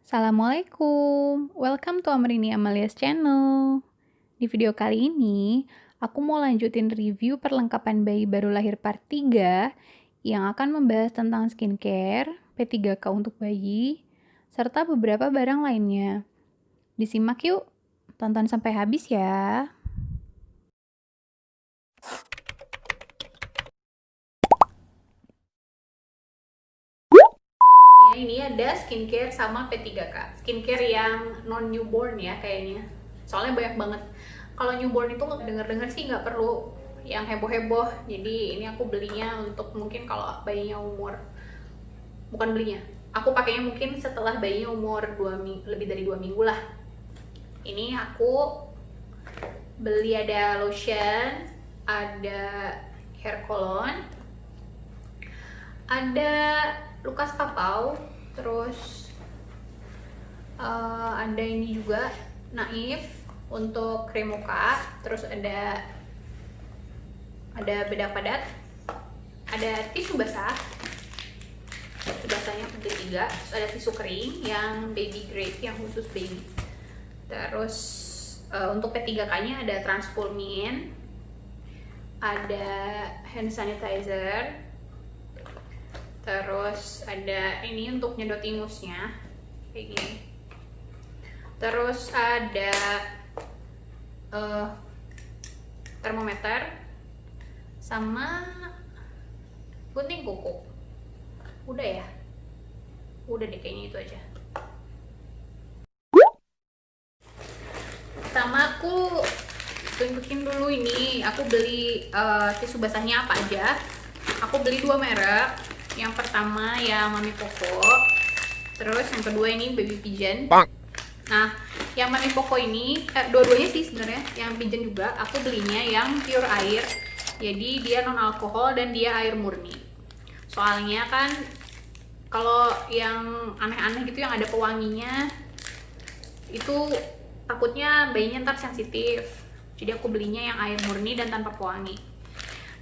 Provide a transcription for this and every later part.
Assalamualaikum, welcome to Amrini Amalia's channel. Di video kali ini, aku mau lanjutin review perlengkapan bayi baru lahir part 3 yang akan membahas tentang skincare, P3K untuk bayi, serta beberapa barang lainnya. Disimak yuk, tonton sampai habis ya. Ini ada skincare sama P3K. Skincare yang non newborn ya kayaknya. Soalnya banyak banget. Kalau newborn itu denger-denger sih nggak perlu yang heboh-heboh. Jadi ini aku belinya untuk mungkin kalau bayinya umur, bukan belinya, aku pakainya mungkin setelah bayinya umur lebih dari 2 minggu lah. Ini aku beli ada lotion, ada hair cologne, ada Lukas Papau, terus ada ini juga Naif untuk krim muka, terus ada bedak padat, ada tisu basah, basahnya ada 3, terus ada tisu kering yang baby grade yang khusus baby, terus untuk P3K nya ada Transformin, ada hand sanitizer, terus ada ini untuk nyedot ingusnya kayak gini, terus ada termometer sama gunting kuku. Udah ya, udah deh kayaknya itu aja. Pertama aku tunjukin dulu ini aku beli tisu basahnya apa aja. Aku beli 2 merek. Yang pertama yang Mami Poco, terus yang kedua ini Baby Pigeon. Nah, yang Mami Poco ini dua-duanya sih sebenarnya, yang Pigeon juga aku belinya yang pure air. Jadi dia non alkohol dan dia air murni. Soalnya kan kalau yang aneh-aneh gitu yang ada pewanginya itu takutnya bayinya ntar sensitif. Jadi aku belinya yang air murni dan tanpa pewangi.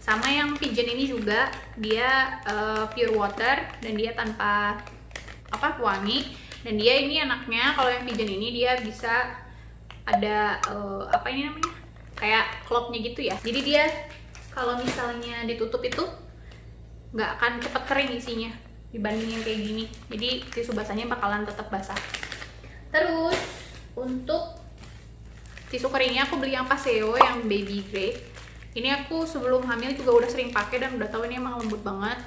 Sama yang Pigeon ini juga dia pure water dan dia tanpa pewangi, dan dia ini enaknya kalau yang Pigeon ini dia bisa ada apa ini namanya, kayak klopnya gitu ya. Jadi dia kalau misalnya ditutup itu nggak akan cepet kering isinya dibanding yang kayak gini. Jadi tisu basahnya bakalan tetap basah. Terus untuk tisu keringnya aku beli yang Paseo yang baby grade. Ini aku sebelum hamil juga udah sering pakai dan udah tahu ini emang lembut banget.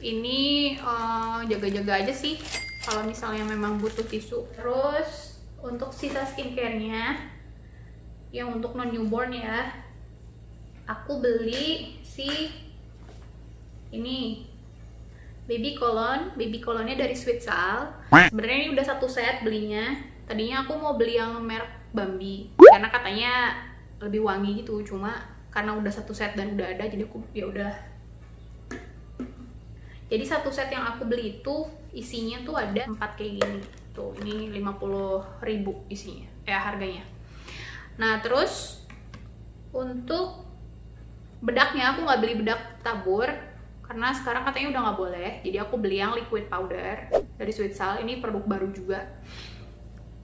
Ini jaga-jaga aja sih kalau misalnya memang butuh tisu. Terus untuk sisa skincare-nya yang untuk non newborn ya, aku beli si ini baby cologne. Baby cologne-nya dari Sweet Sal. Sebenarnya ini udah satu set belinya. Tadinya aku mau beli yang merek Bambi karena katanya lebih wangi gitu, cuma karena udah satu set dan udah ada, jadi aku ya udah. Jadi satu set yang aku beli itu isinya tuh ada 4 kayak gini. Tuh, ini 50.000 isinya, harganya. Nah, terus untuk bedaknya aku nggak beli bedak tabur karena sekarang katanya udah nggak boleh. Jadi aku beli yang liquid powder dari Sweet Sal. Ini produk baru juga.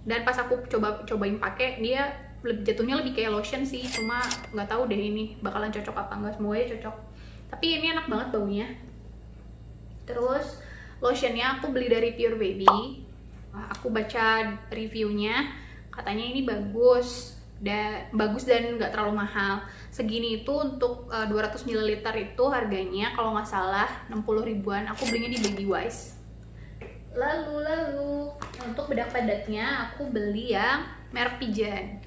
Dan pas aku cobain pakai, dia jatuhnya lebih kayak lotion sih, cuma nggak tahu deh ini bakalan cocok apa enggak. Semoga ya cocok, tapi ini enak banget baunya. Terus lotionnya aku beli dari Pure Baby. Aku baca reviewnya, katanya ini bagus dan nggak terlalu mahal. Segini itu untuk 200 ml itu harganya kalau nggak salah 60 ribuan. Aku belinya di Baby Wise. Lalu untuk bedak padatnya aku beli yang merek Pigeon.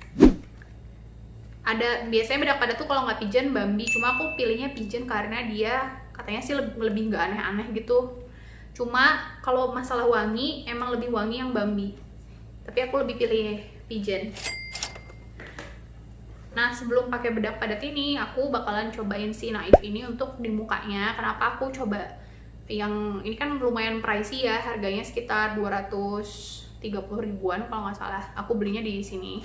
Biasanya bedak padat tuh kalau nggak Pigeon Bambi, cuma aku pilihnya Pigeon karena dia katanya sih lebih nggak aneh-aneh gitu. Cuma kalau masalah wangi emang lebih wangi yang Bambi, tapi aku lebih pilih Pigeon. Nah, sebelum pakai bedak padat ini aku bakalan cobain si Naif ini untuk di mukanya. Kenapa aku coba yang ini, kan lumayan pricey ya, harganya sekitar 230 ribuan kalau nggak salah. Aku belinya di sini.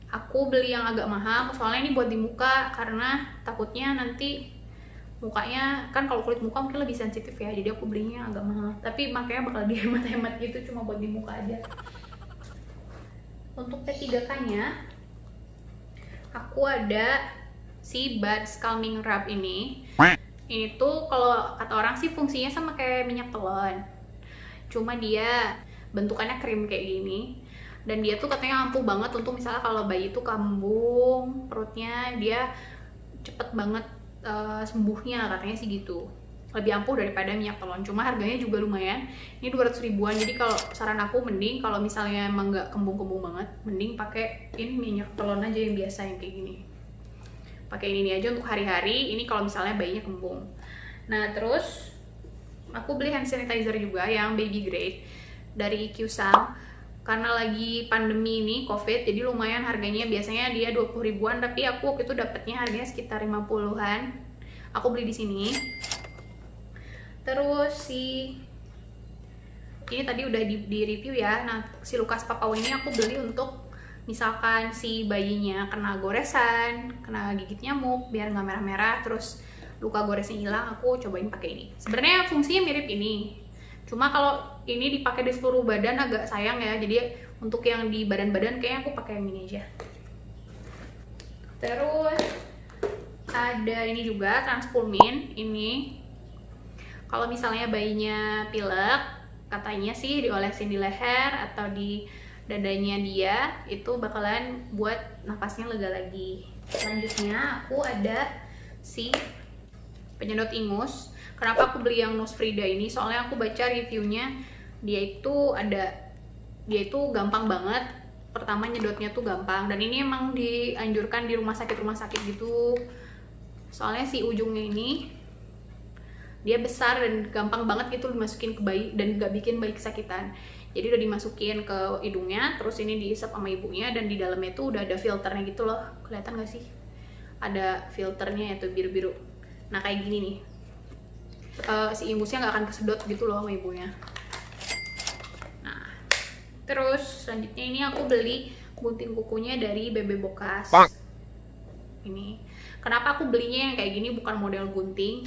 Aku beli yang agak mahal soalnya ini buat di muka karena takutnya nanti mukanya kan, kalau kulit muka mungkin lebih sensitif ya, jadi aku belinya agak mahal, tapi makanya bakal dihemat-hemat gitu, cuma buat di muka aja. Untuk P3K nya aku ada si Buds Calming Rub ini. Ini tuh kalau kata orang sih fungsinya sama kayak minyak telon, cuma dia bentukannya krim kayak gini, dan dia tuh katanya ampuh banget untuk misalnya kalau bayi tuh kambung perutnya, dia cepet banget sembuhnya, katanya sih gitu, lebih ampuh daripada minyak telon. Cuma harganya juga lumayan, ini 200 ribuan. Jadi kalau saran aku, mending kalau misalnya emang nggak kembung-kembung banget, mending pakai ini minyak telon aja yang biasa, yang kayak gini. Pakai ini aja untuk hari-hari, ini kalau misalnya bayinya kembung. Nah terus aku beli hand sanitizer juga yang baby grade dari Qsam, karena lagi pandemi ini COVID, jadi lumayan harganya. Biasanya dia 20 ribuan, tapi aku waktu itu dapetnya harganya sekitar 50-an. Aku beli di sini. Terus ini tadi udah di review ya. Nah si Lukas Papau ini aku beli untuk misalkan si bayinya kena goresan, kena gigit nyamuk, biar nggak merah-merah, terus luka goresnya hilang, aku cobain pakai ini. Sebenarnya fungsinya mirip ini, cuma kalau ini dipakai di seluruh badan agak sayang ya, jadi untuk yang di badan-badan kayaknya aku pakai yang ini aja. Terus ada ini juga Transpulmin. Ini kalau misalnya bayinya pilek, katanya sih diolesin di leher atau di dadanya dia, itu bakalan buat nafasnya lega lagi. Selanjutnya aku ada si penyedot ingus. Kenapa aku beli yang Nosfrida ini? Soalnya aku baca reviewnya, dia itu gampang banget. Pertama nyedotnya tuh gampang, dan ini emang dianjurkan di rumah sakit gitu. Soalnya si ujungnya ini dia besar dan gampang banget gitu dimasukin ke bayi, dan gak bikin bayi kesakitan. Jadi udah dimasukin ke hidungnya, terus ini diisap sama ibunya, dan di dalamnya tuh udah ada filternya gitu loh. Kelihatan gak sih? Ada filternya itu biru-biru. Nah kayak gini nih, si ingusnya nggak akan kesedot gitu loh sama ibunya. Nah terus selanjutnya ini aku beli gunting kukunya dari Bebe Bokas. Ini kenapa aku belinya yang kayak gini, bukan model gunting?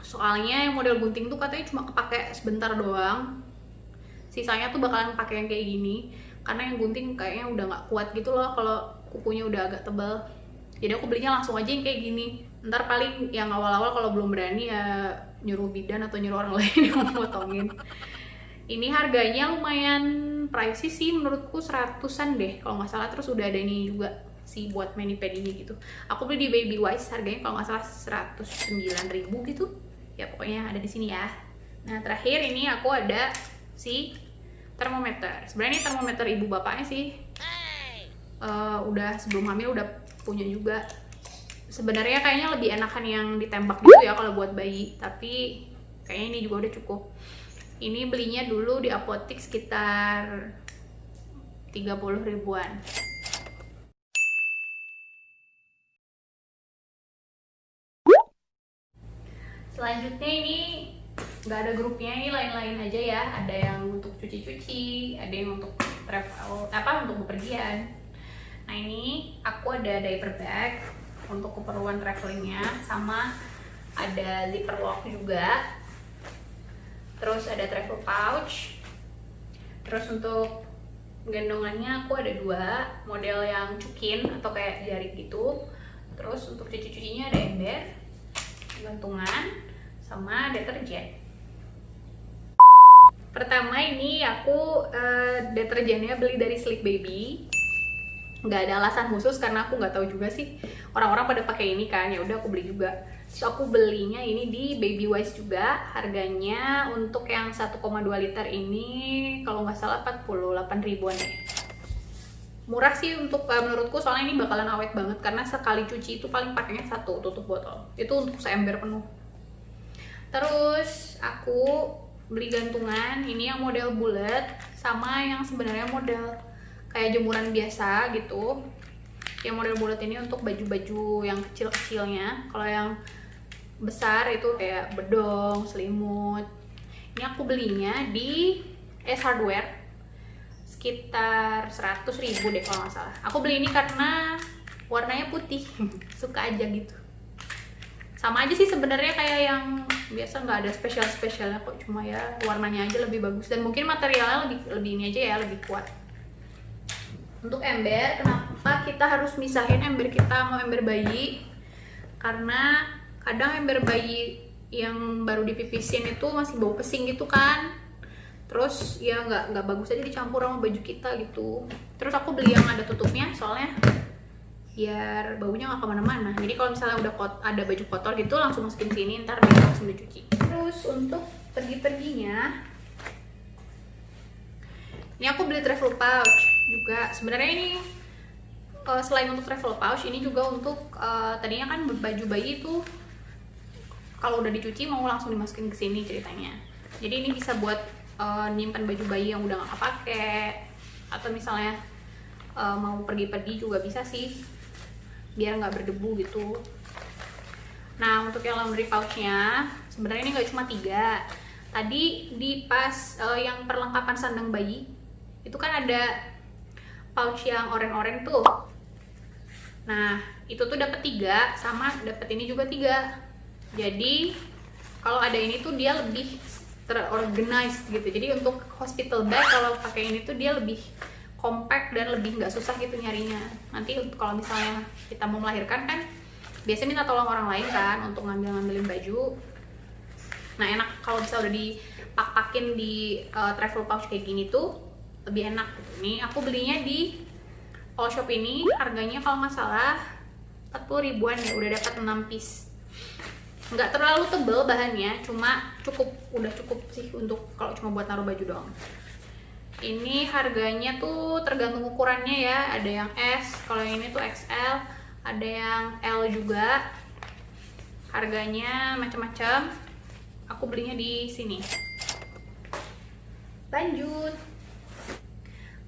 Soalnya yang model gunting tuh katanya cuma kepake sebentar doang, sisanya tuh bakalan pakai yang kayak gini, karena yang gunting kayaknya udah nggak kuat gitu loh kalau kukunya udah agak tebal. Jadi aku belinya langsung aja yang kayak gini. Ntar paling yang awal-awal kalau belum berani ya nyuruh bidan atau nyuruh orang lain yang motongin. Ini harganya lumayan pricey sih menurutku, 100-an deh kalau nggak salah. Terus udah ada ini juga sih buat mani pad ini gitu. Aku beli di Baby Wise, harganya kalau nggak salah 109.000 gitu. Ya pokoknya ada di sini ya. Nah terakhir ini aku ada si termometer. Sebenarnya ini termometer ibu bapaknya sih. Udah sebelum hamil udah punya juga. Sebenarnya kayaknya lebih enakan yang ditembak gitu ya kalau buat bayi, tapi kayaknya ini juga udah cukup. Ini belinya dulu di apotek sekitar 30 ribuan. Selanjutnya ini nggak ada grupnya, ini lain-lain aja ya. Ada yang untuk cuci-cuci, ada yang untuk travel, untuk bepergian. Nah ini aku ada diaper bag untuk keperluan travelingnya, sama ada zipper lock juga. Terus ada travel pouch. Terus untuk gendongannya aku ada 2 model yang cukin atau kayak jari gitu. Terus untuk cuci-cucinya ada ember, gantungan, sama deterjen. Pertama ini aku deterjennya beli dari Sleep Baby. Nggak ada alasan khusus karena aku nggak tahu juga sih orang-orang pada pakai ini kan, ya udah aku beli juga. Terus aku belinya ini di Baby Wise juga. Harganya untuk yang 1,2 liter ini kalau nggak salah 48 ribuan ya. Murah sih untuk menurutku, soalnya ini bakalan awet banget karena sekali cuci itu paling pakainya 1 tutup botol. Itu untuk seember penuh. Terus aku beli gantungan, ini yang model bulat sama yang sebenarnya model kayak jemuran biasa gitu. Yang model bulat ini untuk baju-baju yang kecil-kecilnya. Kalau yang besar itu kayak bedong, selimut. Ini aku belinya di S Hardware sekitar 100 ribu deh kalau nggak salah. Aku beli ini karena warnanya putih, suka aja gitu. Sama aja sih sebenarnya kayak yang biasa, nggak ada spesialnya kok, cuma ya warnanya aja lebih bagus dan mungkin materialnya lebih ini aja ya, lebih kuat. Untuk ember, kenapa kita harus misahin ember kita mau ember bayi? Karena kadang ember bayi yang baru dipipisin itu masih bau pesing gitu kan, terus ya nggak bagus aja dicampur sama baju kita gitu. Terus aku beli yang ada tutupnya soalnya biar baunya nggak kemana-mana. Jadi kalau misalnya udah ada baju kotor gitu langsung masukin sini, ntar dia langsung dicuci. Terus untuk pergi-perginya, ini aku beli travel pouch juga. Sebenarnya ini selain untuk travel pouch, ini juga untuk tadinya kan baju bayi itu kalau udah dicuci mau langsung dimasukin ke sini ceritanya. Jadi ini bisa buat nyimpan baju bayi yang udah nggak kepake, atau misalnya mau pergi-pergi juga bisa sih, biar nggak berdebu gitu. Nah, untuk yang laundry pouchnya sebenarnya ini nggak cuma 3. Tadi di pas yang perlengkapan sandang bayi itu kan ada pouch yang oranye-oranye tuh. Nah, itu tuh dapat 3, sama dapat ini juga 3. Jadi kalau ada ini tuh dia lebih terorganize gitu. Jadi untuk hospital bag kalau pakai ini tuh dia lebih compact dan lebih nggak susah gitu nyarinya. Nanti kalau misalnya kita mau melahirkan kan biasanya minta tolong orang lain kan untuk ngambilin baju. Nah, enak kalau misalnya udah dipak-pakin di travel pouch kayak gini tuh lebih enak gitu. Nih aku belinya di All Shop ini, harganya kalau nggak salah 40 ribuan ya, udah dapat 6 piece. Nggak terlalu tebel bahannya, cuma udah cukup sih untuk kalau cuma buat naruh baju doang. Ini harganya tuh tergantung ukurannya ya, ada yang S, kalau yang ini tuh XL, ada yang L juga. Harganya macam-macam. Aku belinya di sini. Lanjut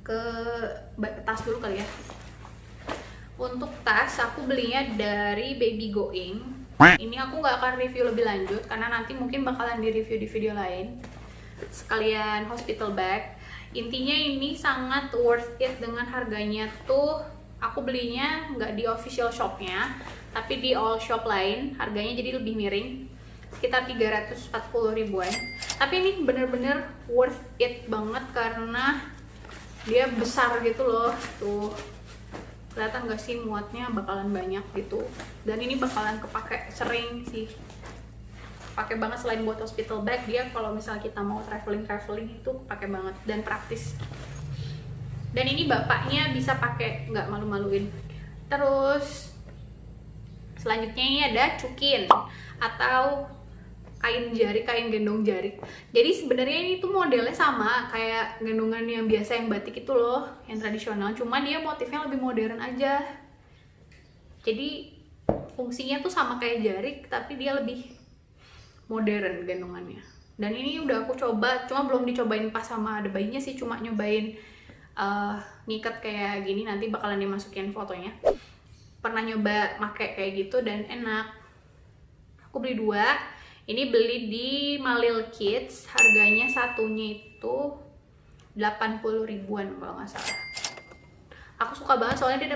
ke tas dulu kali ya. Untuk tas aku belinya dari Baby Going. Ini aku nggak akan review lebih lanjut karena nanti mungkin bakalan di review di video lain. Sekalian hospital bag. Intinya ini sangat worth it dengan harganya tuh. Aku belinya nggak di official shopnya, tapi di all shop lain. Harganya jadi lebih miring, sekitar 340 ribuan. Tapi ini bener-bener worth it banget karena dia besar gitu loh. Tuh, kelihatan gak sih muatnya bakalan banyak gitu. Dan ini bakalan kepake sering sih. Pakai banget selain buat hospital bag, dia kalau misalnya kita mau traveling itu pakai banget dan praktis. Dan ini bapaknya bisa pakai, nggak malu-maluin. Terus selanjutnya ini ada cukin atau kain gendong jari. Jadi sebenarnya ini tuh modelnya sama kayak gendongan yang biasa yang batik itu loh, yang tradisional. Cuma dia motifnya lebih modern aja. Jadi fungsinya tuh sama kayak jari, tapi dia lebih modern gendongannya. Dan ini udah aku coba, cuma belum dicobain pas sama ada bayinya sih, cuma nyobain ngikat kayak gini, nanti bakalan dimasukin fotonya. Pernah nyoba pakai kayak gitu dan enak. Aku beli 2. Ini beli di Malil Kids, harganya satunya itu 80 ribuan kalau nggak salah. Aku suka banget soalnya dia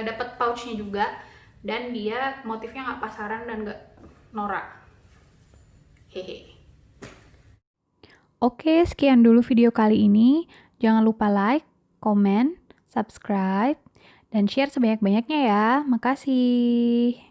dapat pouchnya juga, dan dia motifnya nggak pasaran dan nggak norak. Hehe. Oke, sekian dulu video kali ini. Jangan lupa like, comment, subscribe, dan share sebanyak-banyaknya ya. Makasih.